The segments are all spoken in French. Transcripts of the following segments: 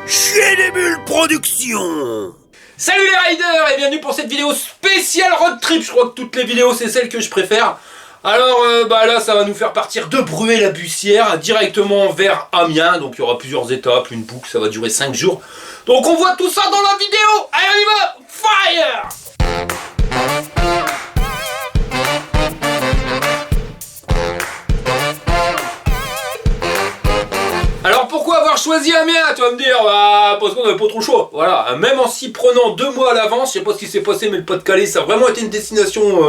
Chier des bulles production. Salut les riders et bienvenue pour cette vidéo spéciale road trip. Je crois que toutes les vidéos c'est celle que je préfère. Alors là ça va nous faire partir de Bruay-la-Bussière directement vers Amiens. Donc il y aura plusieurs étapes, une boucle, ça va durer 5 jours. Donc on voit tout ça dans la vidéo. Allez on y va, fire! Alors pourquoi avoir choisi Amiens? Tu vas me dire, parce qu'on n'avait pas trop le choix. Voilà, même en s'y prenant 2 mois à l'avance, je sais pas ce qui s'est passé, mais le Pas-de-Calais, ça a vraiment été une destination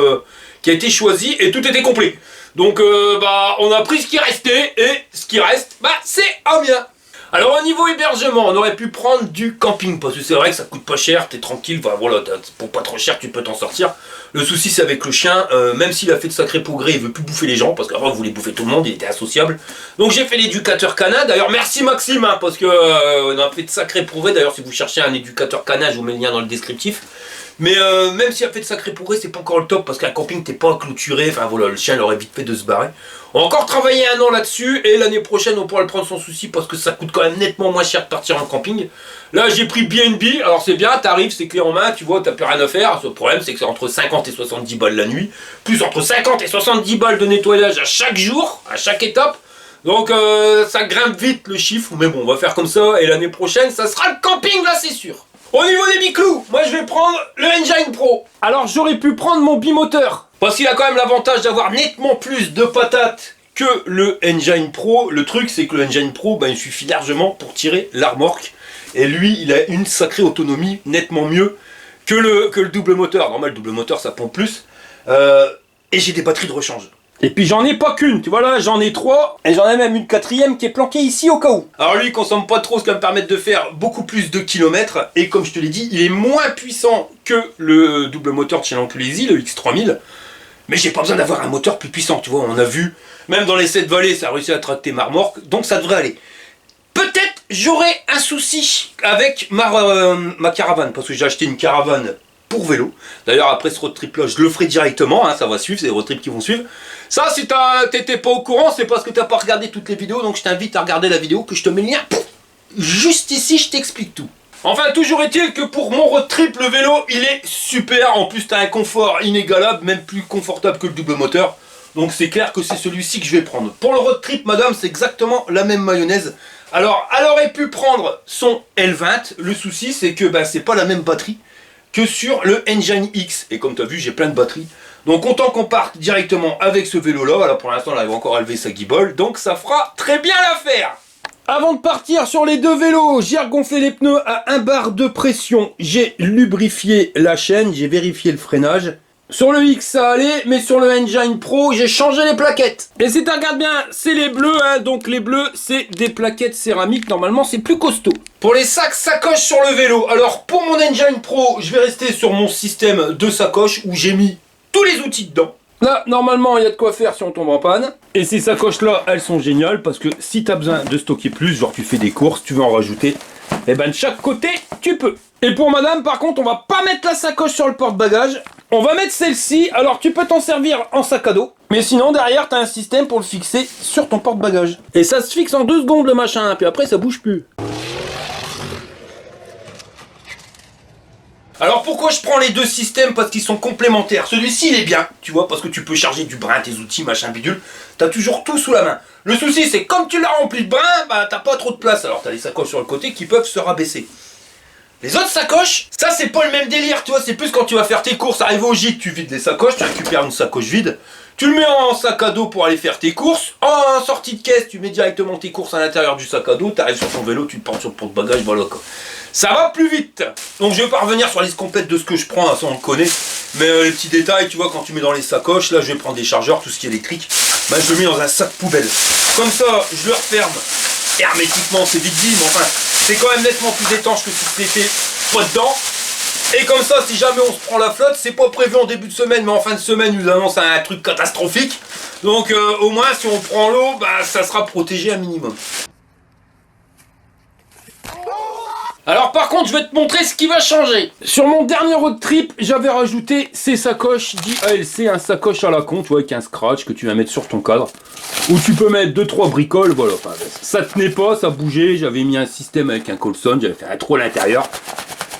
qui a été choisie et tout était complet. Donc on a pris ce qui restait et ce qui reste, c'est Amiens. Alors au niveau hébergement, on aurait pu prendre du camping parce que c'est vrai que ça coûte pas cher, t'es tranquille, voilà, pour pas trop cher tu peux t'en sortir. Le souci c'est avec le chien, même s'il a fait de sacrés progrès, il veut plus bouffer les gens parce qu'avant il voulait bouffer tout le monde, il était associable. Donc j'ai fait l'éducateur canin, d'ailleurs merci Maxime parce que on a fait de sacrés progrès, d'ailleurs si vous cherchez un éducateur canin je vous mets le lien dans le descriptif. Mais même s'il a fait de sacrés progrès, c'est pas encore le top parce qu'un camping t'es pas clôturé, enfin voilà, le chien il aurait vite fait de se barrer. On va encore travailler 1 an là-dessus et l'année prochaine on pourra le prendre sans souci parce que ça coûte quand même nettement moins cher de partir en camping. Là j'ai pris BNB, alors c'est bien, t'arrives, c'est clé en main, tu vois, t'as plus rien à faire. Le problème c'est que c'est entre 50 et 70 balles la nuit, plus entre 50 et 70 balles de nettoyage à chaque jour, à chaque étape. Donc ça grimpe vite le chiffre, mais bon on va faire comme ça et l'année prochaine ça sera le camping là c'est sûr. Au niveau des biclous, moi je vais prendre le Engine Pro. Alors j'aurais pu prendre mon bimoteur, parce qu'il a quand même l'avantage d'avoir nettement plus de patates que le Engine Pro. Le truc c'est que le Engine Pro, il suffit largement pour tirer la remorque. Et lui, il a une sacrée autonomie, nettement mieux que le double moteur. Normal, le double moteur ça pompe plus. Et j'ai des batteries de rechange. Et puis j'en ai pas qu'une, tu vois là, j'en ai 3, et j'en ai même une 4e qui est planquée ici au cas où. Alors lui il consomme pas trop, ce qui va me permettre de faire beaucoup plus de kilomètres, et comme je te l'ai dit, il est moins puissant que le double moteur de chez Lanculesi, le X3000, mais j'ai pas besoin d'avoir un moteur plus puissant, tu vois, on a vu, même dans les 7 vallées, ça a réussi à tracter ma remorque, donc ça devrait aller. Peut-être j'aurai un souci avec ma caravane, parce que j'ai acheté une caravane pour vélo. D'ailleurs après ce road trip là je le ferai directement, ça va suivre, c'est les road trips qui vont suivre. Ça si t'étais pas au courant c'est parce que t'as pas regardé toutes les vidéos, donc je t'invite à regarder la vidéo que je te mets le lien. Juste ici je t'explique tout. Enfin toujours est-il que pour mon road trip le vélo il est super, en plus t'as un confort inégalable, même plus confortable que le double moteur. Donc c'est clair que c'est celui-ci que je vais prendre. Pour le road trip madame c'est exactement la même mayonnaise. Alors elle aurait pu prendre son L20, le souci c'est que c'est pas la même batterie que sur le Engine X. Et comme tu as vu, j'ai plein de batteries. Donc autant qu'on parte directement avec ce vélo-là. Voilà, pour l'instant, elle va encore à lever sa guibole. Donc ça fera très bien l'affaire. Avant de partir sur les 2 vélos, j'ai regonflé les pneus à 1 bar de pression. J'ai lubrifié la chaîne, j'ai vérifié le freinage. Sur le X ça allait, mais sur le Engine Pro j'ai changé les plaquettes. Et si tu regardes bien, c'est les bleus, donc les bleus c'est des plaquettes céramiques, normalement c'est plus costaud. Pour les sacs sacoches sur le vélo, alors pour mon Engine Pro, je vais rester sur mon système de sacoche où j'ai mis tous les outils dedans. Là, normalement, il y a de quoi faire si on tombe en panne. Et ces sacoches-là, elles sont géniales parce que si tu as besoin de stocker plus, genre tu fais des courses, tu veux en rajouter, et de chaque côté, tu peux. Et pour madame, par contre, on va pas mettre la sacoche sur le porte-bagages. On va mettre celle-ci, alors tu peux t'en servir en sac à dos. Mais sinon, derrière, tu as un système pour le fixer sur ton porte-bagages. Et ça se fixe en 2 secondes le machin, puis après, ça bouge plus. Alors pourquoi je prends les 2 systèmes? Parce qu'ils sont complémentaires. Celui-ci il est bien, tu vois, parce que tu peux charger du brin, tes outils, machin bidule. T'as toujours tout sous la main. Le souci c'est comme tu l'as rempli de brin, t'as pas trop de place. Alors t'as les sacoches sur le côté qui peuvent se rabaisser. Les autres sacoches, ça c'est pas le même délire, tu vois, c'est plus quand tu vas faire tes courses, arrivé au gîte, tu vides les sacoches, tu récupères une sacoche vide, tu le mets en sac à dos pour aller faire tes courses, en sortie de caisse, tu mets directement tes courses à l'intérieur du sac à dos, tu arrives sur ton vélo, tu te portes sur le porte-bagages, voilà quoi. Ça va plus vite. Donc je vais pas revenir sur la liste complète de ce que je prends, ça on le connaît, mais les petits détails, tu vois, quand tu mets dans les sacoches, là je vais prendre des chargeurs, tout ce qui est électrique, je le mets dans un sac poubelle. Comme ça, je le referme hermétiquement, c'est vite dit, mais enfin, c'est quand même nettement plus étanche que si c'était pas dedans. Et comme ça, si jamais on se prend la flotte, c'est pas prévu en début de semaine, mais en fin de semaine, ils nous annoncent un truc catastrophique. Donc au moins, si on prend l'eau, ça sera protégé un minimum. Alors par contre, je vais te montrer ce qui va changer. Sur mon dernier road trip, j'avais rajouté ces sacoches d'IALC, un sacoche à la con, tu vois, avec un scratch que tu vas mettre sur ton cadre, où tu peux mettre 2-3 bricoles, voilà. Enfin, ça tenait pas, ça bougeait, j'avais mis un système avec un Colson, j'avais fait un trou à l'intérieur.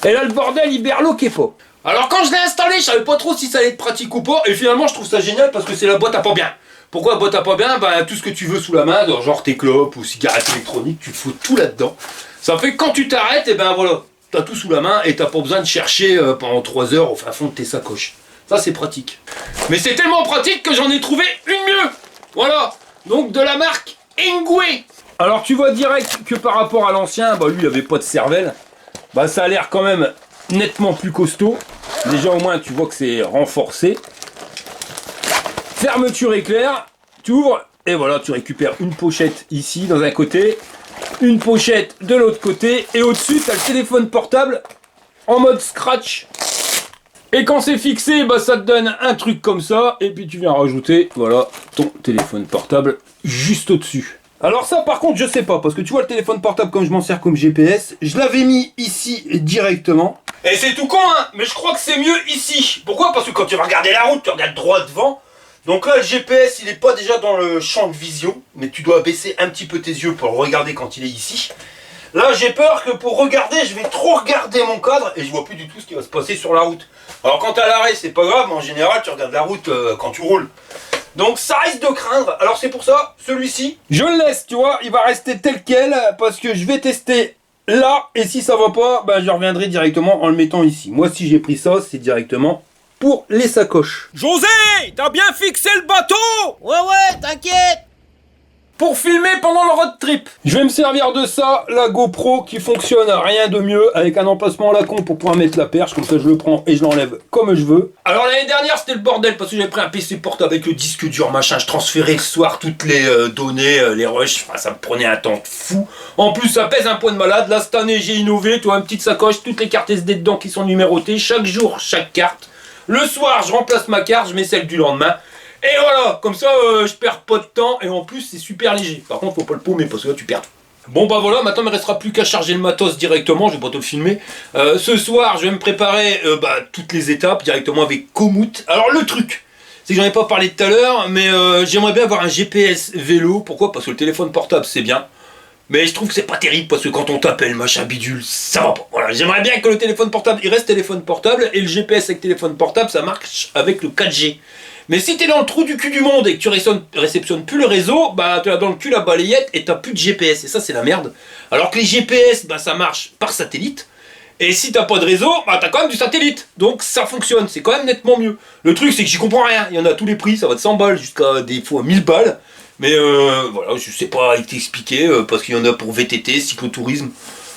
Et là, le bordel, il berloquait pas. Alors quand je l'ai installé, je savais pas trop si ça allait être pratique ou pas, et finalement, je trouve ça génial parce que c'est la boîte à pas bien. Pourquoi la boîte à pas bien? Bah, tout ce que tu veux sous la main, genre tes clopes ou cigarettes électroniques, tu fous tout là-dedans. Ça fait que quand tu t'arrêtes, et ben voilà, t'as tout sous la main et t'as pas besoin de chercher pendant 3 heures au fin fond de tes sacoches. Ça, c'est pratique. Mais c'est tellement pratique que j'en ai trouvé une mieux. Voilà, donc de la marque Ingwe. Alors tu vois direct que par rapport à l'ancien, bah lui, il avait pas de cervelle. Bah ça a l'air quand même nettement plus costaud. Déjà au moins, tu vois que c'est renforcé. Fermeture éclair, tu ouvres et voilà, tu récupères une pochette ici dans un côté, une pochette de l'autre côté et au-dessus tu as le téléphone portable en mode scratch. Et quand c'est fixé, bah ça te donne un truc comme ça et puis tu viens rajouter, voilà, ton téléphone portable juste au-dessus. Alors ça par contre je sais pas, parce que tu vois le téléphone portable comme je m'en sers comme GPS, je l'avais mis ici directement. Et c'est tout con hein, mais je crois que c'est mieux ici. Pourquoi? Parce que quand tu vas regarder la route, tu regardes droit devant. Donc là le GPS il n'est pas déjà dans le champ de vision, mais tu dois baisser un petit peu tes yeux pour le regarder quand il est ici. Là j'ai peur que pour regarder, je vais trop regarder mon cadre et je vois plus du tout ce qui va se passer sur la route. Alors quand t'es à l'arrêt c'est pas grave, mais en général tu regardes la route quand tu roules. Donc ça risque de craindre, alors c'est pour ça, celui-ci, je le laisse, tu vois, il va rester tel quel, parce que je vais tester là, et si ça va pas, bah, je reviendrai directement en le mettant ici. Moi si j'ai pris ça, c'est directement pour les sacoches. José, t'as bien fixé le bateau? Ouais, t'inquiète. Pour filmer pendant le road trip, je vais me servir de ça, la GoPro qui fonctionne rien de mieux, avec un emplacement à la con pour pouvoir mettre la perche, comme ça je le prends et je l'enlève comme je veux. Alors l'année dernière c'était le bordel parce que j'avais pris un PC portable avec le disque dur machin, je transférais le soir toutes les données, les rushs, enfin ça me prenait un temps fou. En plus ça pèse un poids de malade, là cette année j'ai innové, tu vois, une petite sacoche, toutes les cartes SD dedans qui sont numérotées, chaque jour chaque carte. Le soir je remplace ma carte, je mets celle du lendemain. Et voilà, comme ça je perds pas de temps et en plus c'est super léger. Par contre faut pas le paumer parce que là tu perds tout. Bon bah voilà, maintenant il me restera plus qu'à charger le matos directement, je vais pas te le filmer. Ce soir je vais me préparer toutes les étapes directement avec Komoot. Alors le truc, c'est que j'en ai pas parlé tout à l'heure, mais j'aimerais bien avoir un GPS vélo. Pourquoi? Parce que le téléphone portable c'est bien. Mais je trouve que c'est pas terrible parce que quand on t'appelle machin bidule, ça va pas. Voilà, j'aimerais bien que le téléphone portable, il reste téléphone portable et le GPS avec téléphone portable, ça marche avec le 4G. Mais si t'es dans le trou du cul du monde et que tu réceptionnes plus le réseau, bah tu as dans le cul la balayette et t'as plus de GPS. Et ça c'est la merde. Alors que les GPS, bah ça marche par satellite. Et si t'as pas de réseau, bah t'as quand même du satellite. Donc ça fonctionne, c'est quand même nettement mieux. Le truc c'est que j'y comprends rien. Il y en a à tous les prix, ça va de 100 balles jusqu'à des fois 1000 balles. Mais voilà, je sais pas t'expliquer parce qu'il y en a pour VTT, cyclotourisme.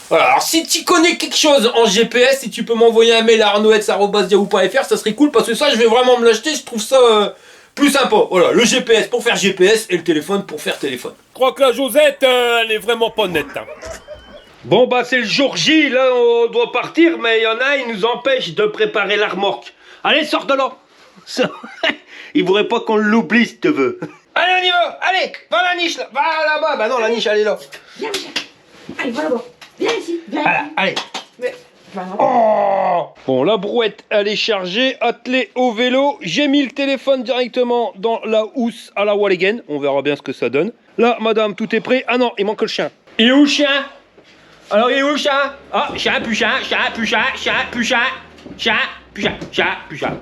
Voilà, alors si tu connais quelque chose en GPS, si tu peux m'envoyer un mail à arnoets@yahoo.fr, ça serait cool parce que ça je vais vraiment me l'acheter, je trouve ça plus sympa. Voilà, le GPS pour faire GPS et le téléphone pour faire téléphone. Je crois que la Josette, elle est vraiment pas nette. Hein. Bon bah c'est le jour J, là on doit partir, mais il y en a, ils nous empêchent de préparer la remorque. Allez, sors de là. Il voudrait pas qu'on l'oublie si tu veux. Allez on y va, allez, va à la niche là, va là-bas, bah non la niche elle est là. Viens, Michel. Allez, va là-bas. Viens ici, viens. Voilà, allez. Oh bon, la brouette, elle est chargée, attelée au vélo. J'ai mis le téléphone directement dans la housse à la wall again. On verra bien ce que ça donne. Là, madame, tout est prêt. Ah non, il manque le chien. Il est où le chien? Alors il est où le chien? Ah, chien, puchin, chien, puchin, chien, puchin, chien, puchin, chien, puchin.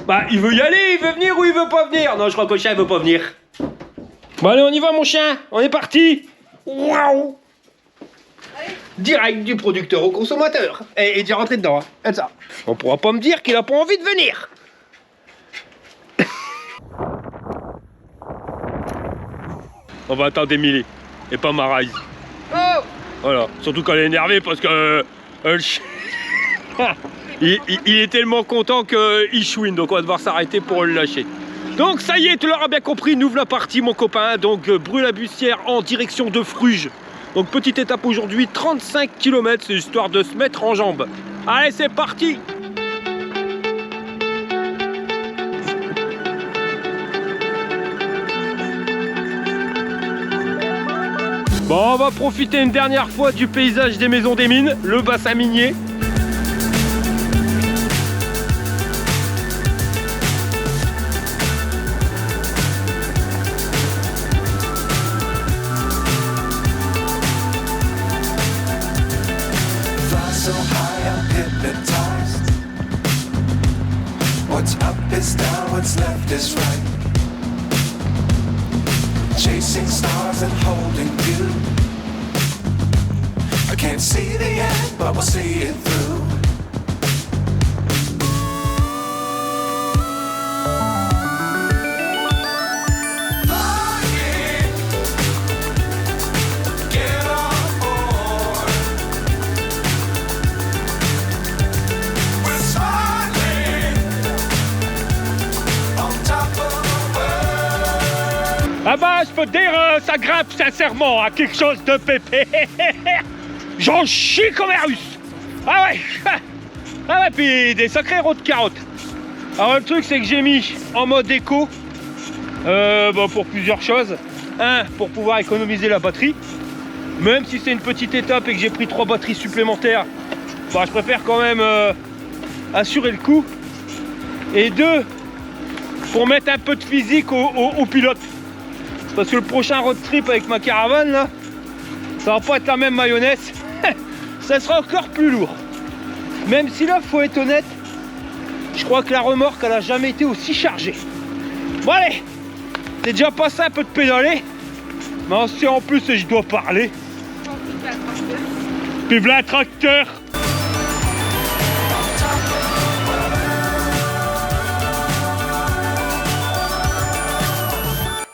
Bah il veut y aller, il veut venir ou il veut pas venir? Non, je crois que le chien il veut pas venir. Bon allez, on y va mon chien, on est parti. Waouh! Direct du producteur au consommateur. Et déjà rentré dedans, hein. Comme ça. On pourra pas me dire qu'il a pas envie de venir. On va attendre Émilie, et pas Maraïs. Oh! Voilà, surtout quand elle est énervée parce que le chien... il est tellement content qu'il chouine, donc on va devoir s'arrêter pour le lâcher. Donc ça y est, tu l'auras bien compris, nous voilà partis mon copain, donc Brûle-la-Bussière en direction de Fruges. Donc petite étape aujourd'hui, 35 km, c'est histoire de se mettre en jambes. Allez, c'est parti! Bon, on va profiter une dernière fois du paysage des maisons des mines, le bassin minier. So high, I'm hypnotized. What's up is down, what's left is right. Chasing stars and holding you. I can't see the end, but we'll see it through. Ah bah, je peux te dire, ça grimpe sincèrement à quelque chose de pépé. J'en chie comme un russe. Ah ouais. Ah ouais, puis des sacrés rots de carottes. Alors le truc, c'est que j'ai mis en mode éco pour plusieurs choses. Un, pour pouvoir économiser la batterie. Même si c'est une petite étape et que j'ai pris 3 batteries supplémentaires, bah, je préfère quand même assurer le coup. Et 2, pour mettre un peu de physique au pilote. Parce que le prochain road trip avec ma caravane là, ça va pas être la même mayonnaise. Ça sera encore plus lourd. Même si là, faut être honnête, je crois que la remorque elle a jamais été aussi chargée. Bon allez, c'est déjà passé un peu de pédaler. Mais si en plus je dois parler. Puis voilà un tracteur.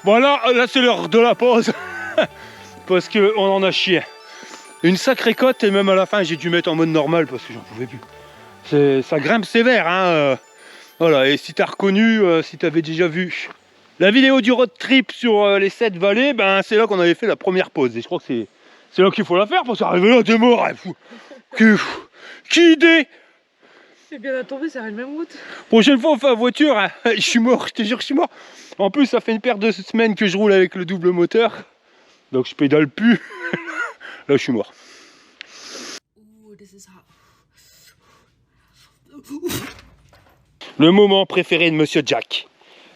Voilà, là c'est l'heure de la pause. Parce qu'on en a chié. Une sacrée cote et même à la fin j'ai dû mettre en mode normal parce que j'en pouvais plus. Ça grimpe sévère. Hein. Voilà, et si t'as reconnu, si t'avais déjà vu la vidéo du road trip sur les 7 vallées, ben c'est là qu'on avait fait la première pause. Et je crois que c'est là qu'il faut la faire parce qu'arriver là, t'es mort. Qui idée! C'est bien à tomber, ça a la même route. Prochaine fois on fait la voiture, hein. Je suis mort, je te jure, je suis mort. En plus ça fait une paire de semaines que je roule avec le double moteur. Donc je pédale plus. Là je suis mort. Le moment préféré de Monsieur Jack.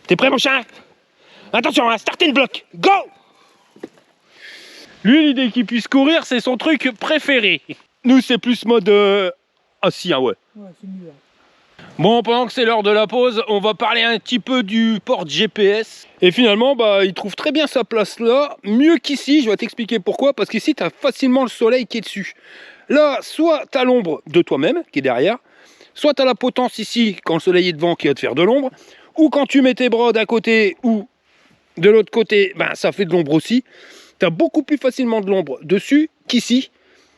T'es prêt mon chien? Attention, hein, starter le bloc. Go! Lui l'idée qu'il puisse courir c'est son truc préféré. Nous c'est plus mode assis, hein, ouais. Ouais, c'est mieux. Hein. Bon, pendant que c'est l'heure de la pause, on va parler un petit peu du porte GPS. Et finalement, bah, il trouve très bien sa place là, mieux qu'ici. Je vais t'expliquer pourquoi. Parce qu'ici, tu as facilement le soleil qui est dessus. Là, soit tu as l'ombre de toi-même qui est derrière, soit tu as la potence ici quand le soleil est devant qui va te faire de l'ombre, ou quand tu mets tes bras d'un côté ou de l'autre côté, ben, ça fait de l'ombre aussi. Tu as beaucoup plus facilement de l'ombre dessus qu'ici.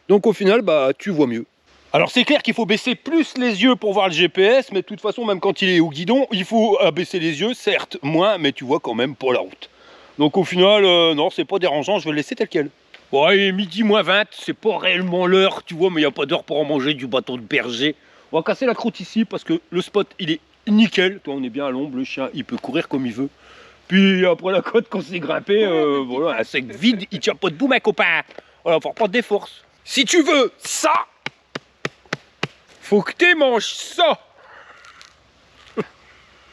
Donc au final, bah, tu vois mieux. Alors c'est clair qu'il faut baisser plus les yeux pour voir le GPS, mais de toute façon, même quand il est au guidon, il faut abaisser les yeux, certes, moins, mais tu vois quand même pour la route. Donc au final, non, c'est pas dérangeant, je vais le laisser tel quel. Bon, il est midi moins 20, c'est pas réellement l'heure, tu vois, mais il n'y a pas d'heure pour en manger du bâton de berger. On va casser la croûte ici, parce que le spot, il est nickel. Toi, on est bien à l'ombre, le chien, il peut courir comme il veut. Puis après la côte qu'on s'est grimpé, voilà, un sec vide, il tient pas debout, ma copain. Voilà, faut reprendre des forces. Si tu veux ça, faut que tu manges ça.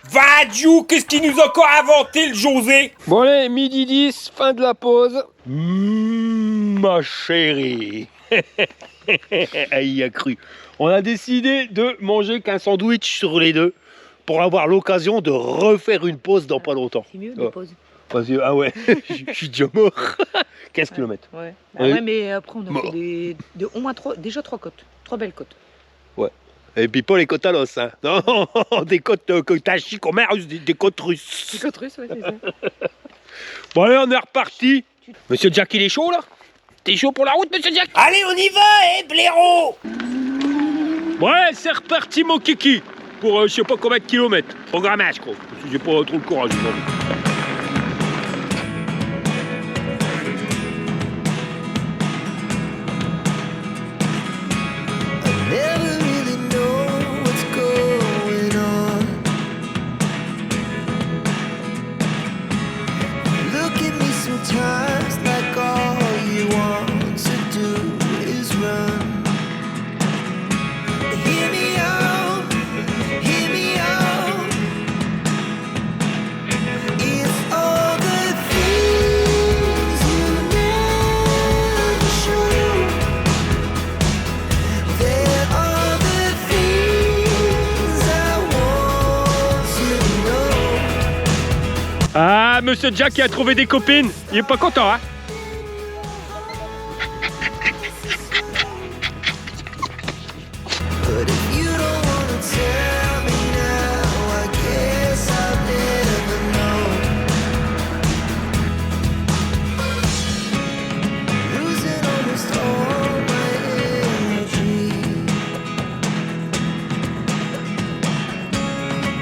Va, Dieu, qu'est-ce qu'il nous a encore inventé, le José? Bon allez, midi 10, fin de la pause. Ma chérie. Il y a cru. On a décidé de manger qu'un sandwich sur les deux pour avoir l'occasion de refaire une pause dans pas longtemps. C'est mieux de pause. Parce que, ah ouais, je suis déjà mort. 15 km. Ouais. Bah oui. Ouais, mais après on a fait au moins déjà 3 côtes. 3 belles côtes. Ouais. Et puis pas les côtes à l'os, hein. Non, des côtes que t'as chic comme des côtes russes. Des côtes russes, ouais, c'est ça. Bon allez, on est reparti. Monsieur Jack, il est chaud là? T'es chaud pour la route, monsieur Jack? Allez, on y va, blaireau! Ouais, c'est reparti mon kiki. Pour je sais pas combien de kilomètres. Programmage, je crois. Parce que j'ai pas trop le courage. Never really know what's going on. Look at me sometimes like all you want. Ah, monsieur Jack qui a trouvé des copines. Il est pas content, hein? But if you don't wanna tell me now, I guess I'll never know. Losing almost all my energy.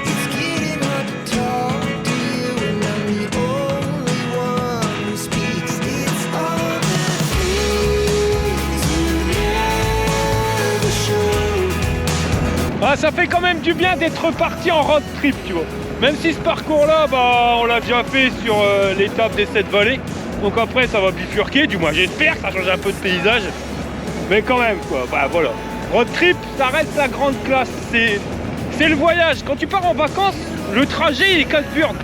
It's getting hard to talk to you, and I'm the only one who speaks. It's all the things you never show. Ah, ça fait quand même du bien d'être parti en road trip, tu vois. Même si ce parcours-là, bah, on l'a déjà fait sur l'étape des 7 vallées. Donc après, ça va bifurquer, du moins j'espère, ça change un peu de paysage. Mais quand même, quoi, bah voilà. Road trip, ça reste la grande classe. C'est le voyage. Quand tu pars en vacances, le trajet, il est casse-burne.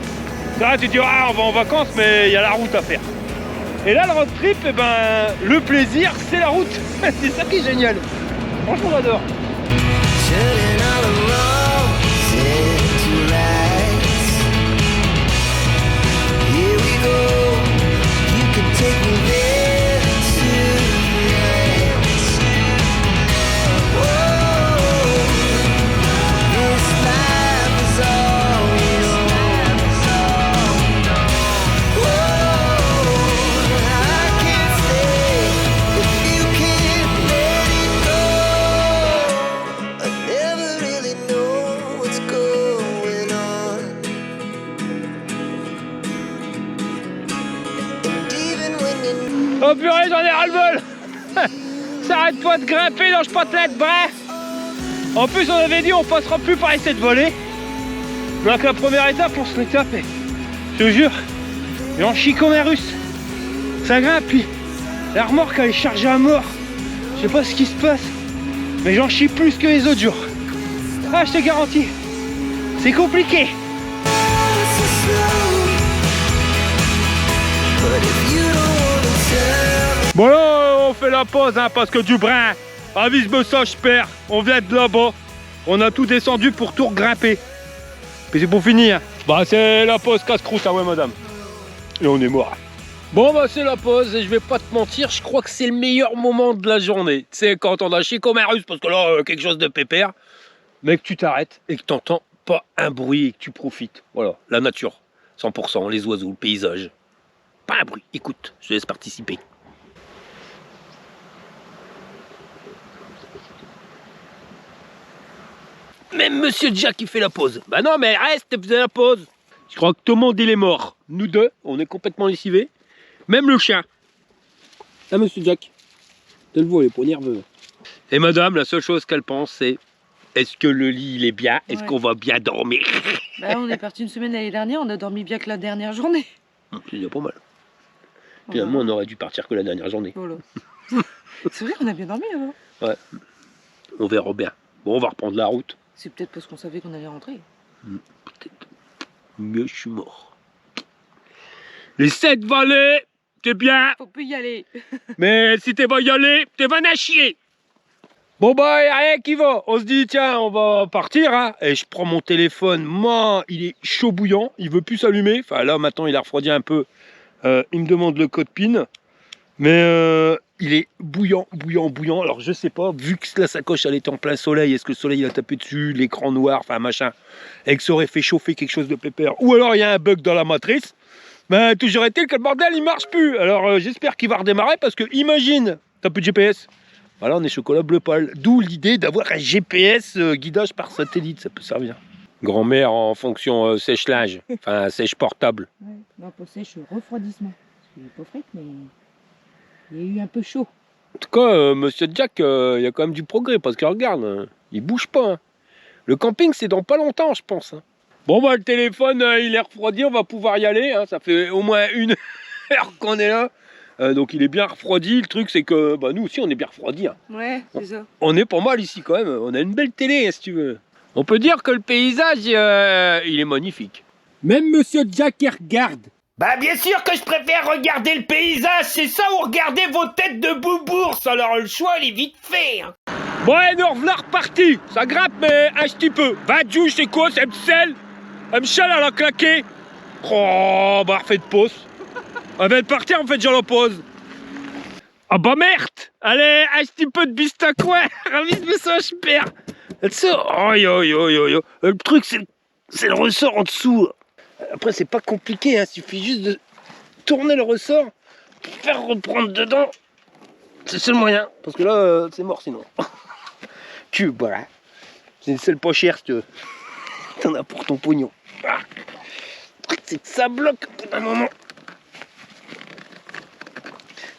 Là, tu te dis, ah, on va en vacances, mais il y a la route à faire. Et là, le road trip, eh ben, le plaisir, c'est la route. C'est ça qui est génial. Franchement, j'adore. Turning all the wrongs into rights. Here we go. You can take me there tonight. Whoa, this life is all we know. Whoa, I can't stay if you can't let it go. I never really know what's going on. And even when you Oh purée, j'en ai ras-le-bol. Ça arrête pas de grimper dans je patelette, bref. En plus, on avait dit on passera plus par les 7 vallées. Donc la première étape, on se l'est tapé. Je te jure, j'en chie comme un russe. Ça grimpe, puis la remorque elle est chargée à mort. Je sais pas ce qui se passe, mais j'en chie plus que les autres jours. Ah, je te garantis, c'est compliqué. so slow, but if you don't wanna tell me. Bon là, on fait la pause hein, parce que du brin, avise-moi ça, je perds. On vient de là-bas, on a tout descendu pour tout regrimper. Puis c'est pour finir. Bah c'est la pause casse-croûte, ah ouais madame. Et on est mort. Bon bah c'est la pause et je vais pas te mentir, je crois que c'est le meilleur moment de la journée. Tu sais quand on a chié comme un russe parce que là quelque chose de pépère, mais que tu t'arrêtes et que t'entends pas un bruit et que tu profites. Voilà, la nature, 100%, les oiseaux, le paysage. Pas un bruit, écoute, je te laisse participer. Même Monsieur Jack qui fait la pause. Bah non mais reste, faisais la pause. Je crois que tout le monde il est mort. Nous deux, on est complètement lessivés. Même le chien. Ah Monsieur Jack. Tu le vois, il est pas nerveux. Et madame, la seule chose qu'elle pense c'est est-ce que le lit il est bien? Est-ce Ouais. qu'on va bien dormir? Bah, on est parti une semaine l'année dernière, on a dormi bien que la dernière journée. C'est déjà pas mal. Finalement on aurait dû partir que la dernière journée. Voilà. C'est vrai qu'on a bien dormi là-bas. On verra bien. Bon on va reprendre la route. C'est peut-être parce qu'on savait qu'on allait rentrer. Peut-être. Mais je suis mort. Les 7 vallées, t'es bien. Faut plus y aller. Mais si t'es pas y aller, t'es van à chier. Bon bah y'a rien qui va. On se dit tiens on va partir hein. Et je prends mon téléphone, moi il est chaud bouillant, il veut plus s'allumer. Enfin là maintenant il a refroidi un peu. Il me demande le code PIN. Mais il est bouillant. Alors je sais pas, vu que la sacoche elle était en plein soleil, est-ce que le soleil il a tapé dessus, l'écran noir, enfin machin, et que ça aurait fait chauffer quelque chose de pépère. Ou alors il y a un bug dans la matrice. Ben toujours est-il que le bordel il marche plus. Alors j'espère qu'il va redémarrer parce que imagine, t'as plus de GPS. Voilà, on est chocolat bleu pâle. D'où l'idée d'avoir un GPS guidage par satellite, ça peut servir. Grand-mère en fonction sèche-linge, enfin sèche portable. Ouais, non, pas sèche, refroidissement. Parce qu'il est pas frais, mais il y a eu un peu chaud. En tout cas, Monsieur Jack, il y a quand même du progrès parce que regarde, il bouge pas. Hein. Le camping, c'est dans pas longtemps, je pense. Hein. Bon, bah, le téléphone, il est refroidi, on va pouvoir y aller. Hein. Ça fait au moins 1 heure qu'on est là. Donc, il est bien refroidi. Le truc, c'est que bah, nous aussi, on est bien refroidi. Hein. Ouais, c'est ça. On est pas mal ici quand même. On a une belle télé, hein, si tu veux. On peut dire que le paysage, il est magnifique. Même Monsieur Jack, il regarde. Bah bien sûr que je préfère regarder le paysage, c'est ça ou regarder vos têtes de boubours, alors le choix il est vite fait. Hein. Bon, et nous revenons repartis. Ça grimpe, mais un petit peu. 20 joues, c'est quoi? C'est un sel. Un chal à la claquer. Oh, bah refait de pause. Elle va partir, en fait, j'en pose. Ah bah merde. Allez, un petit peu de bistacouin. Ravise le ça, je perds. Le truc, c'est le ressort en dessous. Après, c'est pas compliqué, hein. Il suffit juste de tourner le ressort, faire reprendre dedans. C'est le seul moyen. Parce que là, c'est mort sinon. Voilà. C'est une seule pas chère, si tu veux. T'en as pour ton pognon. Ah. Le truc, c'est que ça bloque au bout d'un moment.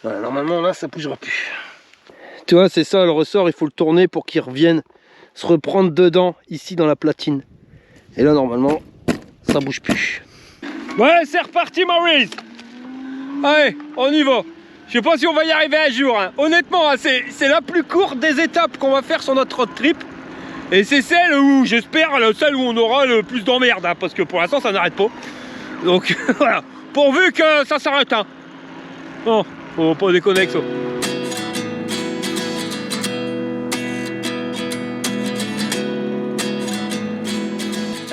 Voilà, normalement, là, ça bougera plus. Tu vois, c'est ça, le ressort, il faut le tourner pour qu'il revienne se reprendre dedans, ici, dans la platine. Et là, normalement, ça bouge plus. Ouais, c'est reparti, Maurice. Allez, on y va. Je sais pas si on va y arriver un jour. Hein. Honnêtement, hein, c'est la plus courte des étapes qu'on va faire sur notre road trip. Et c'est celle où, j'espère, celle où on aura le plus d'emmerde. Hein, parce que pour l'instant, ça n'arrête pas. Donc, voilà. Pourvu que ça s'arrête. Hein. Non, faut pas déconner avec ça.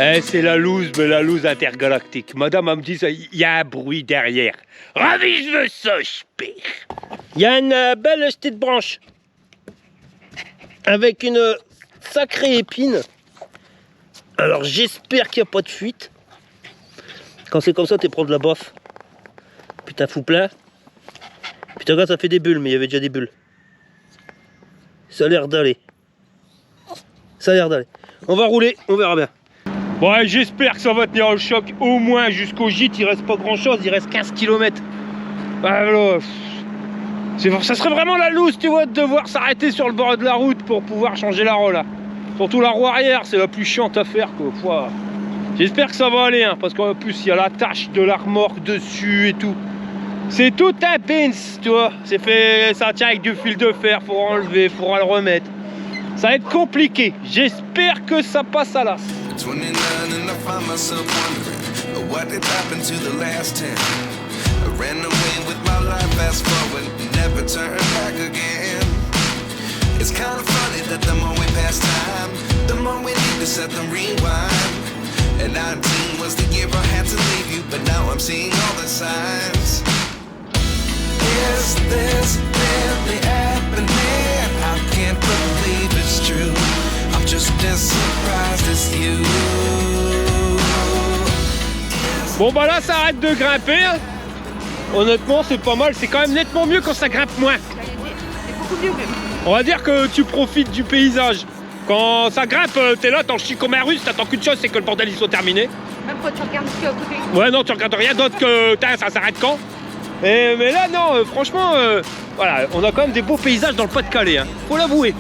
Eh, c'est la loose, mais la loose intergalactique. Madame, elle me dit, il y a un bruit derrière. Ravise-le ça, j'espère. Il y a une belle petite branche. Avec une sacrée épine. Alors, j'espère qu'il n'y a pas de fuite. Quand c'est comme ça, tu prends de la bof. Putain, fou plein. Putain, regarde, ça fait des bulles, mais il y avait déjà des bulles. Ça a l'air d'aller. Ça a l'air d'aller. On va rouler, on verra bien. Ouais, j'espère que ça va tenir le choc au moins jusqu'au gîte. Il reste pas grand chose, il reste 15 km. Alors, ça serait vraiment la loose, tu vois, de devoir s'arrêter sur le bord de la route pour pouvoir changer la roue là. Surtout la roue arrière, c'est la plus chiante à faire quoi. J'espère que ça va aller, hein, parce qu'en plus il y a la tâche de la remorque dessus et tout. C'est tout un pins, tu vois. C'est fait, ça tient avec du fil de fer, faut enlever, faut le remettre. Ça va être compliqué. J'espère que ça passe à l'as. 29 and I find myself wondering what did happen to the last 10. I ran away with my life, fast forward, never turn back again. It's kind of funny that the more we pass time, the more we need to set the rewind. And 19 was the year I had to leave you, but now I'm seeing all the signs. Is this really happening? I can't believe it's true. I'm just as surprised as you. Bon bah là ça arrête de grimper. Honnêtement c'est pas mal, c'est quand même nettement mieux quand ça grimpe moins. C'est beaucoup mieux même. On va dire que tu profites du paysage. Quand ça grimpe, t'es là, t'en chies comme un russe, t'attends qu'une chose, c'est que le bordel il soit terminé. Même quand tu regardes ce qu'il y a à côté. Ouais non, tu regardes rien d'autre que ça s'arrête quand. Mais là non, franchement, voilà, on a quand même des beaux paysages dans le Pas-de-Calais, hein. Faut l'avouer.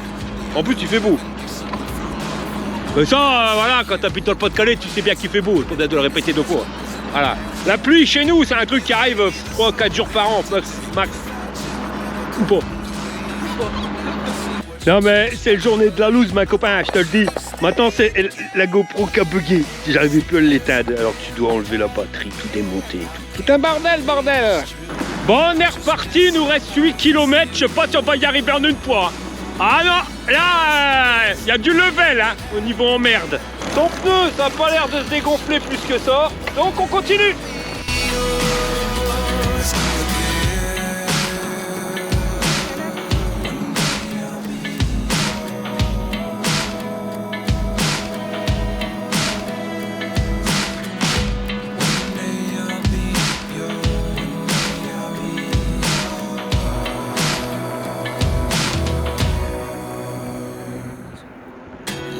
En plus il fait beau. Mais ça, voilà, quand t'habites dans le Pas-de-Calais, tu sais bien qu'il fait beau, il faut bien de le répéter deux fois. Voilà. La pluie chez nous, c'est un truc qui arrive 3-4 jours par an, max. Ou pas. Non mais c'est la journée de la loose, ma copain, je te le dis. Maintenant c'est la GoPro qui a bugué. J'arrivais plus à l'éteindre, alors que tu dois enlever la batterie, tout démonter et tout. Tout un bordel. Bon, on est reparti, il nous reste 8 km, je sais pas si on va y arriver en une fois. Ah non, là, il y a du level hein, au niveau emmerde. Ton pneu, ça n'a pas l'air de se dégonfler plus que ça, donc on continue.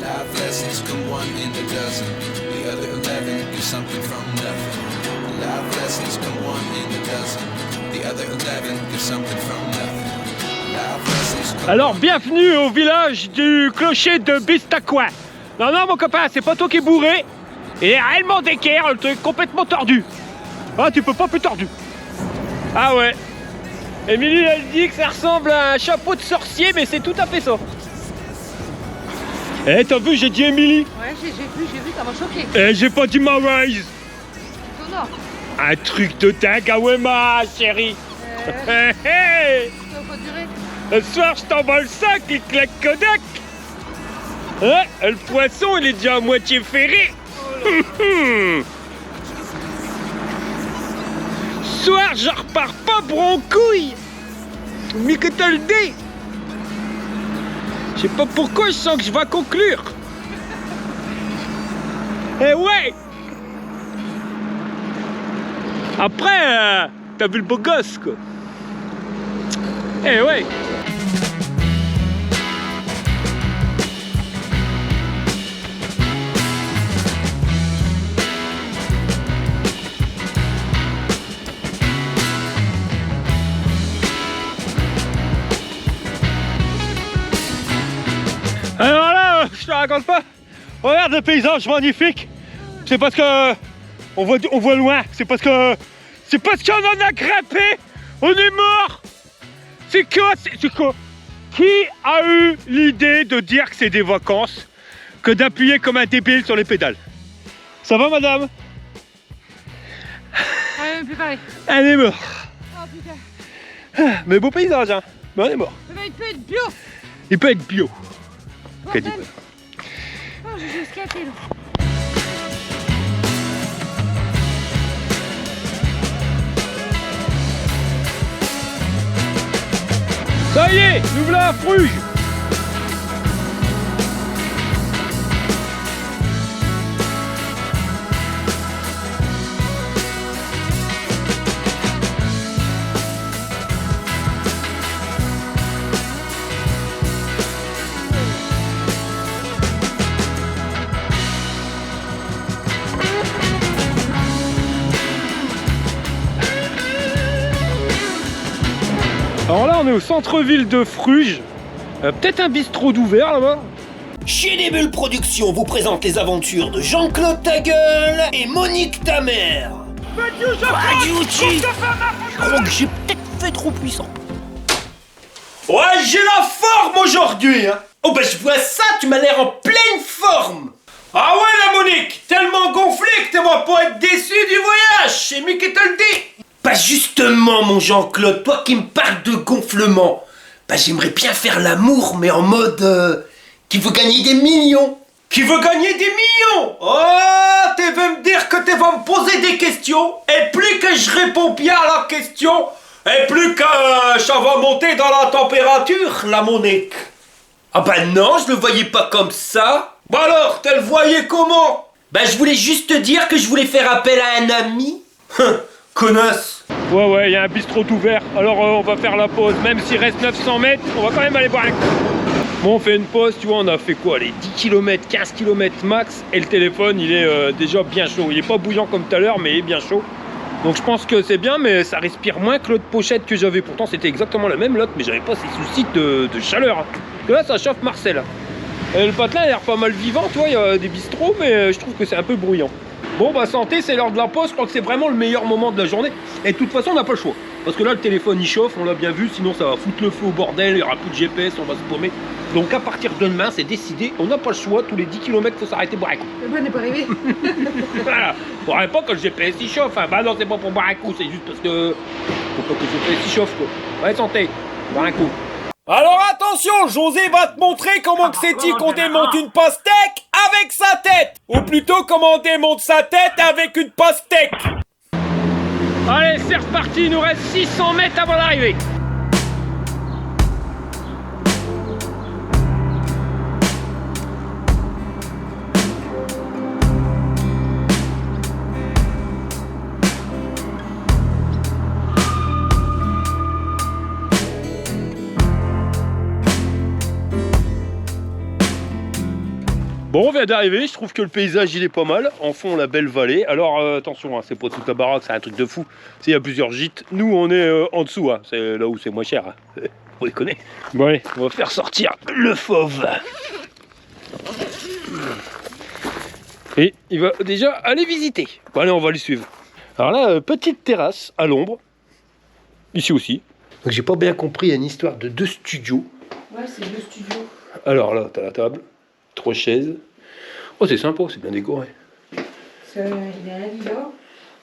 Life lessons come one in a dozen. The other 11 do something from nothing. Life lessons come one in a dozen. The other 11 do something from nothing. Life lessons come. Alors bienvenue au village du clocher de Bistacouin. Non mon copain, c'est pas toi qui es bourré. Il est réellement d'équerre, le truc complètement tordu. Ah tu peux pas plus tordu. Ah ouais. Émilie elle dit que ça ressemble à un chapeau de sorcier, mais c'est tout à fait ça. Eh t'as vu, j'ai dit Émilie. Ouais, j'ai vu, ça m'a choqué. Eh j'ai pas dit Maryse. Étonnant. Un truc de dingue, ah ouais ma chérie. Hey, hey. Ça va pas durer. Le soir je t'envoie le sac, il claque Kodak. Hein, le poisson il est déjà à moitié ferré. soir, je repars pas broncouille. Mais que te le dis. Je sais pas pourquoi je sens que je vais conclure. Eh ouais. Après, t'as vu le beau gosse, quoi. Eh ouais. Alors là, je te raconte pas. Regarde le paysage magnifique. C'est parce que on voit loin. C'est parce qu'on en a grimpé. On est mort. C'est quoi? Qui a eu l'idée de dire que c'est des vacances que d'appuyer comme un débile sur les pédales? Ça va, madame? Ah, plus pareil. Elle est morte. Oh putain. Mais beau paysage, hein. Mais on est mort. Ça va être peut-être bio. Il peut être bio. Qu'a dit? Oh, j'ai escapé là. Ça y est, nous voilà à Fruges. Alors là, on est au centre-ville de Fruges. Peut-être un bistrot d'ouvert là-bas. Chez des Bulles Productions vous présente les aventures de Jean-Claude Tagueule et Monique Tamer. Adiouchi. Je crois que j'ai peut-être fait trop puissant. Ouais, j'ai la forme aujourd'hui, hein. Oh bah je vois ça, tu m'as l'air en pleine forme. Ah ouais, la Monique, tellement gonflé que tu vas pas être déçu du voyage, c'est moi qui te le dis. Bah justement mon Jean-Claude, toi qui me parles de gonflement, bah j'aimerais bien faire l'amour mais en mode qui veut gagner des millions. Qui veut gagner des millions? Oh, tu veux me dire que tu vas me poser des questions, et plus que je réponds bien à la question, et plus que ça va monter dans la température, la Monique. Ah bah non, je le voyais pas comme ça. Bah alors, tu le voyais comment? Bah je voulais juste te dire que je voulais faire appel à un ami. Connasse. Ouais, il y a un bistrot ouvert. Alors on va faire la pause. Même s'il reste 900 mètres, on va quand même aller boire un coup. Bon, on fait une pause, tu vois, on a fait quoi? Les 10 km, 15 km max. Et le téléphone, il est déjà bien chaud. Il est pas bouillant comme tout à l'heure, mais il est bien chaud. Donc je pense que c'est bien, mais ça respire moins que l'autre pochette que j'avais. Pourtant, c'était exactement la même l'autre, mais j'avais pas ces soucis de chaleur. Hein. Parce que là, ça chauffe Marcel. Et le patelin a l'air pas mal vivant, tu vois, il y a des bistrots, mais je trouve que c'est un peu bruyant. Bon bah santé, c'est l'heure de la pause, je crois que c'est vraiment le meilleur moment de la journée. Et de toute façon on n'a pas le choix. Parce que là le téléphone il chauffe, on l'a bien vu, sinon ça va foutre le feu au bordel, il n'y aura plus de GPS, on va se paumer. Donc à partir de demain c'est décidé, on n'a pas le choix, tous les 10 km faut s'arrêter boire un coup. Le bon n'est pas arrivé. Voilà, faudrait pas que le GPS il chauffe, hein. Bah non c'est pas pour boire un coup, c'est juste parce que faut pas que le GPS il chauffe quoi. Ouais santé, boire un coup. Alors attention, José va te montrer comment que c'est dit qu'on démonte une pastèque avec sa tête. Ou plutôt comment on démonte sa tête avec une pastèque. Allez c'est reparti, il nous reste 600 mètres avant l'arrivée. Bon, on vient d'arriver, je trouve que le paysage il est pas mal. En fond, la belle vallée. Alors attention, hein, c'est pas toute la baraque, c'est un truc de fou. Il y a plusieurs gîtes. Nous, on est en dessous, hein. C'est là où c'est moins cher. Hein. On les connaît. Bon, allez, on va faire sortir le fauve. Et il va déjà aller visiter. Bon, allez, on va le suivre. Alors là, petite terrasse à l'ombre. Ici aussi. Donc j'ai pas bien compris, il y a une histoire de 2 studios. Ouais, c'est le studio. Alors là, t'as la table. 3 chaises. Oh, c'est sympa, c'est bien décoré. Il y a un lit là,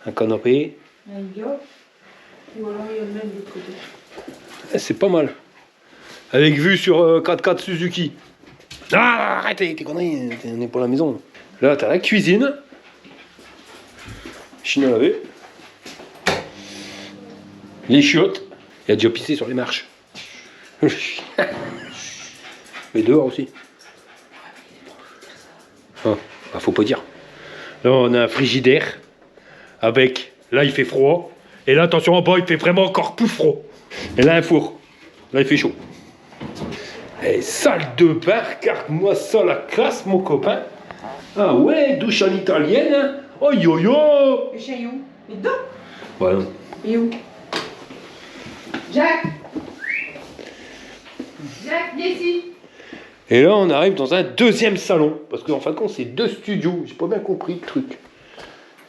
Un canapé. un lit là, ou alors il y a le même de l'autre côté. C'est pas mal. Avec vue sur 4x4 Suzuki. Ah, arrêtez, t'es conneries, on est pour la maison. Là, t'as la cuisine. Machine à laver. Les chiottes. Il a déjà pissé sur les marches. Mais dehors aussi. Ah, bah faut pas dire. Là, on a un frigidaire. Avec, là, il fait froid. Et là, attention, en bas, il fait vraiment encore plus froid. Et là, un four. Là, il fait chaud. Et salle de bain, regarde-moi ça, la classe, mon copain. Ah ouais, douche en italienne. Hein. Oh yo yo. Le chat est où? Il est dedans? Voilà. Il est où? Jacques! Jacques, viens ici! Et là, on arrive dans un deuxième salon. Parce qu'en fin de compte, c'est 2 studios. J'ai pas bien compris le truc.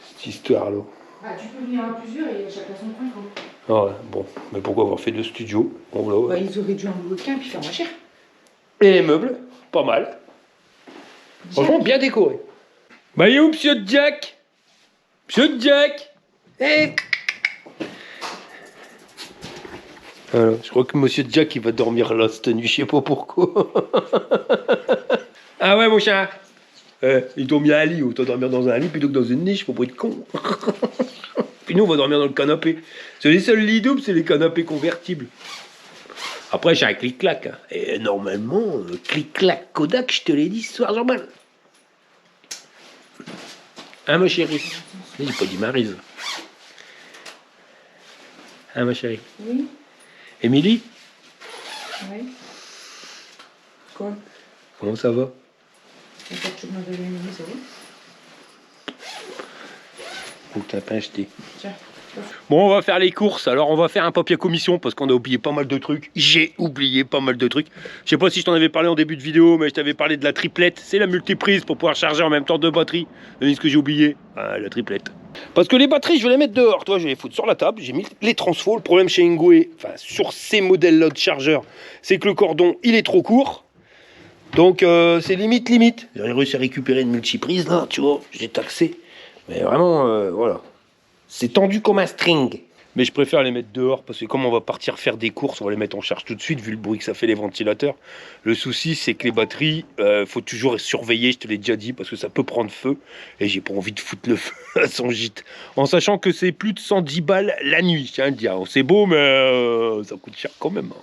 Cette histoire-là. Bah, tu peux venir à plusieurs et chacun son coin. Quoi. Ah ouais, bon. Mais pourquoi avoir fait 2 studios? Bon, voilà, ouais. Bah, ils auraient dû en louer qu'un puis faire moins cher. Et les meubles, pas mal. Franchement, bien décoré. Bah, il est où, monsieur Jack? Monsieur Jack? Eh. Alors, je crois que monsieur Jack, il va dormir là cette nuit, je sais pas pourquoi. Ah ouais, mon chat. Ils t'ont mis à un lit, autant dormir dans un lit plutôt que dans une niche, faut pas être con. Puis nous, on va dormir dans le canapé. C'est les seuls lits doubles, c'est les canapés convertibles. Après, j'ai un clic-clac. Hein. Et normalement, clic-clac Kodak, je te l'ai dit ce soir, Jean-Mal. Hein, ma chérie? J'ai pas dit Maryse. Hein, ma chérie? Oui. Émilie? Oui. Quoi? Comment ça va? T'as pas toujours m'avais aimé, ça va? Faut que t'as pas acheté. Tiens. Bon, on va faire les courses. Alors, on va faire un papier commission parce qu'on a oublié pas mal de trucs. J'ai oublié pas mal de trucs. Je sais pas si je t'en avais parlé en début de vidéo, mais je t'avais parlé de la triplette. C'est la multiprise pour pouvoir charger en même temps 2 batteries. Devine ce que j'ai oublié? Ah, la triplette. Parce que les batteries, je vais les mettre dehors. Toi, je vais les foutre sur la table. J'ai mis les transfos. Le problème chez Ingwe, enfin, sur ces modèles-là de chargeurs, c'est que le cordon, il est trop court. Donc, c'est limite. J'ai réussi à récupérer une multiprise, là, tu vois. J'ai taxé. Mais vraiment, voilà. C'est tendu comme un string. Mais je préfère les mettre dehors parce que comme on va partir faire des courses, on va les mettre en charge tout de suite vu le bruit que ça fait les ventilateurs. Le souci, c'est que les batteries, faut toujours surveiller, je te l'ai déjà dit, parce que ça peut prendre feu. Et j'ai pas envie de foutre le feu à son gîte. En sachant que c'est plus de 110 balles la nuit, je tiens à le dire. C'est beau, mais ça coûte cher quand même. Hein.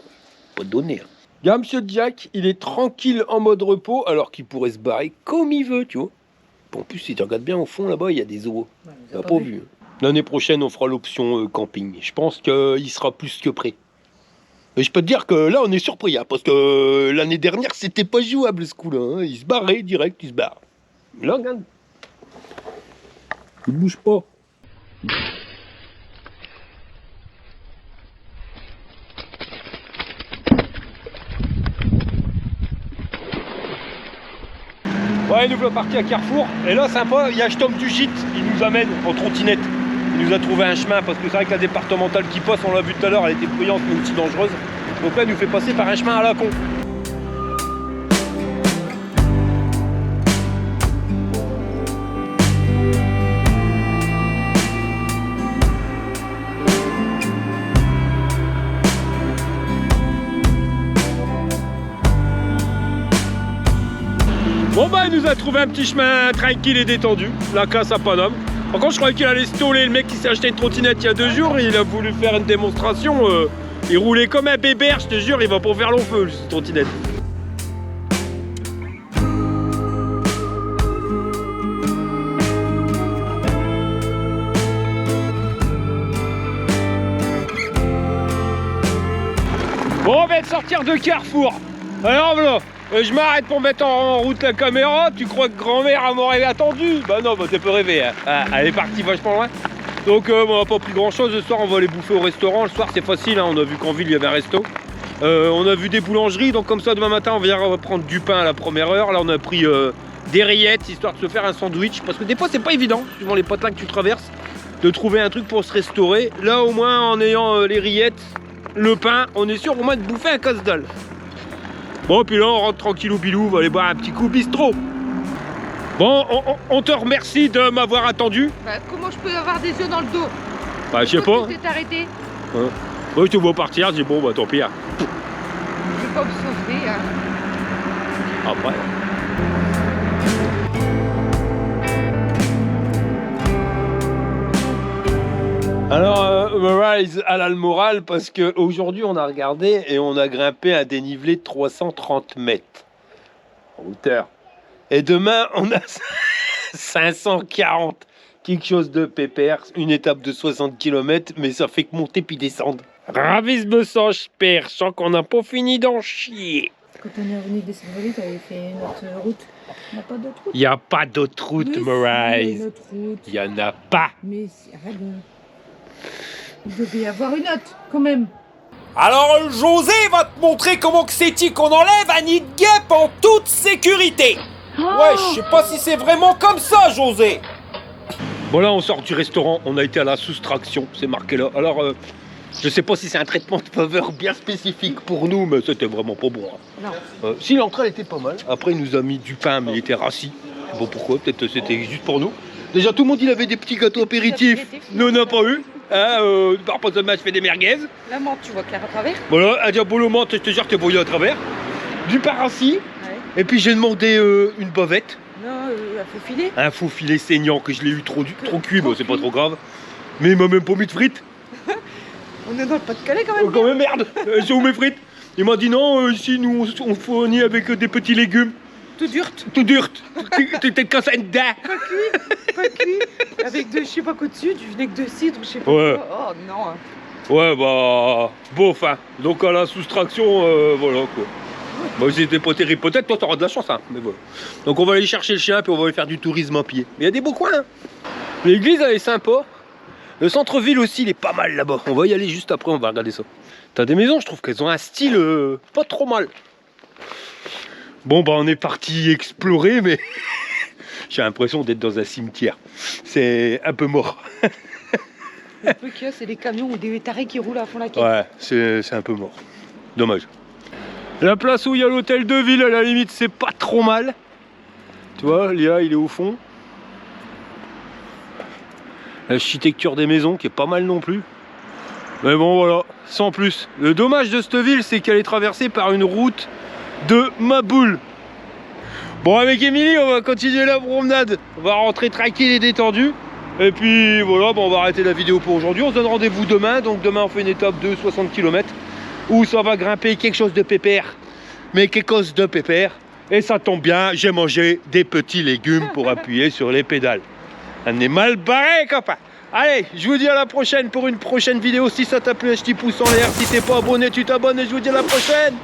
Pas donné. Hein. Là, monsieur Jack, il est tranquille en mode repos alors qu'il pourrait se barrer comme il veut, tu vois. En plus, si tu regardes bien au fond là-bas, il y a des eaux. Ouais, On n'a pas vu. L'année prochaine, on fera l'option camping. Je pense qu'il sera plus que prêt. Mais je peux te dire que là, on est surpris, hein, parce que l'année dernière, c'était pas jouable ce coup-là. Hein. Il se barrait direct, il se barre. Là, regarde. Il bouge pas. Ouais, nous voilà partis à Carrefour. Et là, sympa, il y a Tom du gîte. Il nous amène en trottinette. Il nous a trouvé un chemin parce que c'est vrai que la départementale qui passe, on l'a vu tout à l'heure, elle était bruyante mais aussi dangereuse. Donc là, il nous fait passer par un chemin à la con. Bon bah, il nous a trouvé un petit chemin tranquille et détendu. La casse à Paname. Par contre, je croyais qu'il allait se toller. Le mec qui s'est acheté une trottinette il y a 2 jours, il a voulu faire une démonstration. Il roulait comme un bébert, je te jure, il va pas faire long feu, cette trottinette. Bon, on vient de sortir de Carrefour. Alors voilà. Je m'arrête pour mettre en route la caméra. Tu crois que grand-mère m'aurait attendu? Bah non, bah t'es peu rêvé. Hein. Ah, elle est partie vachement loin. Donc on n'a pas pris grand-chose. Ce soir, on va aller bouffer au restaurant. Le soir, c'est facile. Hein. On a vu qu'en ville, il y avait un resto. On a vu des boulangeries. Donc comme ça, demain matin, on viendra prendre du pain à la première heure. Là, on a pris des rillettes, histoire de se faire un sandwich. Parce que des fois, c'est pas évident, suivant les patelins que tu traverses, de trouver un truc pour se restaurer. Là, au moins, en ayant les rillettes, le pain, on est sûr au moins de bouffer un casse-dalle. Bon, puis là, on rentre tranquillou bilou, on va aller boire un petit coup bistrot. Bon, on te remercie de m'avoir attendu. Bah, comment je peux avoir des œufs dans le dos? Bah, je sais pas. Tu t'es arrêté? Hein. Moi, je te vois partir, je dis bon, bah tant pis. Hein. Je vais pas me sauver. Hein. Après. Alors, Rise a le moral parce qu'aujourd'hui on a regardé et on a grimpé un dénivelé de 330 mètres en hauteur. Et demain on a 540, quelque chose de pépère, une étape de 60 km, mais ça fait que monter puis descendre. Ravisme sans père, je sens qu'on n'a pas fini d'en chier. Quand on est revenu des Saint-Valais, t'avais fait notre route. Il n'y a pas d'autre route. Il n'y a pas d'autre route, Mais si, Marise. il y a une autre route. Il n'y en a pas. Mais si, arrête de... Il devait y avoir une autre, quand même. Alors José va te montrer comment que c'est qu'on enlève un nid de guêpe en toute sécurité. Ouais, je sais pas si c'est vraiment comme ça, José. Bon là on sort du restaurant, on a été à la soustraction, c'est marqué là. Alors je sais pas si c'est un traitement de faveur bien spécifique pour nous, mais c'était vraiment pas bon. Hein. Non. Si l'entrée elle était pas mal, après il nous a mis du pain mais il était rassis. Bon pourquoi, peut-être c'était juste pour nous. Déjà tout le monde il avait des petits gâteaux apéritifs, nous on n'a pas eu. Hein, par rapport à je fais des merguez. La menthe, tu vois clair à travers. Voilà, un diabolo menthe, je te jure que t'es brouillé à travers. Du pain rassis, Ouais. et puis j'ai demandé une bavette. Non, un faux filet. Un faux filet saignant que je l'ai eu trop cuit, mais c'est pas trop grave. Mais il m'a même pas mis de frites. On est dans le Pas-de-Calais quand même. Oh, quand même merde, j'ai où mes frites? Il m'a dit non, ici nous on fournit avec des petits légumes. Tout dur, Tout dur, t'es comme ça dedans. pas cuit. Avec de je sais pas quoi dessus, du vinaigre de cidre, je sais pas Ouais. quoi. Oh non. Ouais bah, bof hein. Donc à la soustraction, voilà quoi. Bah c'était pas terrible, peut-être toi t'auras de la chance hein, mais voilà. Donc on va aller chercher le chien puis on va aller faire du tourisme à pied. Mais il y a des beaux coins hein. L'église elle est sympa. Le centre-ville aussi il est pas mal là-bas. On va y aller juste après, on va regarder ça. T'as des maisons, je trouve qu'elles ont un style pas trop mal. Bon bah on est parti explorer mais j'ai l'impression d'être dans un cimetière. C'est un peu mort. Le peu qu'il y a, c'est des camions ou des tarés qui roulent à fond la caisse. Ouais, c'est un peu mort. Dommage. La place où il y a l'hôtel de ville, à la limite, c'est pas trop mal. Tu vois, Léa, il est au fond. L'architecture des maisons qui est pas mal non plus. Mais bon, voilà, sans plus. Le dommage de cette ville, c'est qu'elle est traversée par une route de Maboule. Bon, avec Émilie, on va continuer la promenade. On va rentrer tranquille et détendu. Et puis voilà, bon, on va arrêter la vidéo pour aujourd'hui. On se donne rendez-vous demain. Donc demain, on fait une étape de 60 km où ça va grimper quelque chose de pépère. Mais quelque chose de pépère. Et ça tombe bien, j'ai mangé des petits légumes pour appuyer sur les pédales. On est mal barré, copain. Allez, je vous dis à la prochaine pour une prochaine vidéo. Si ça t'a plu, un petit pouce en l'air. Si t'es pas abonné, tu t'abonnes et je vous dis à la prochaine.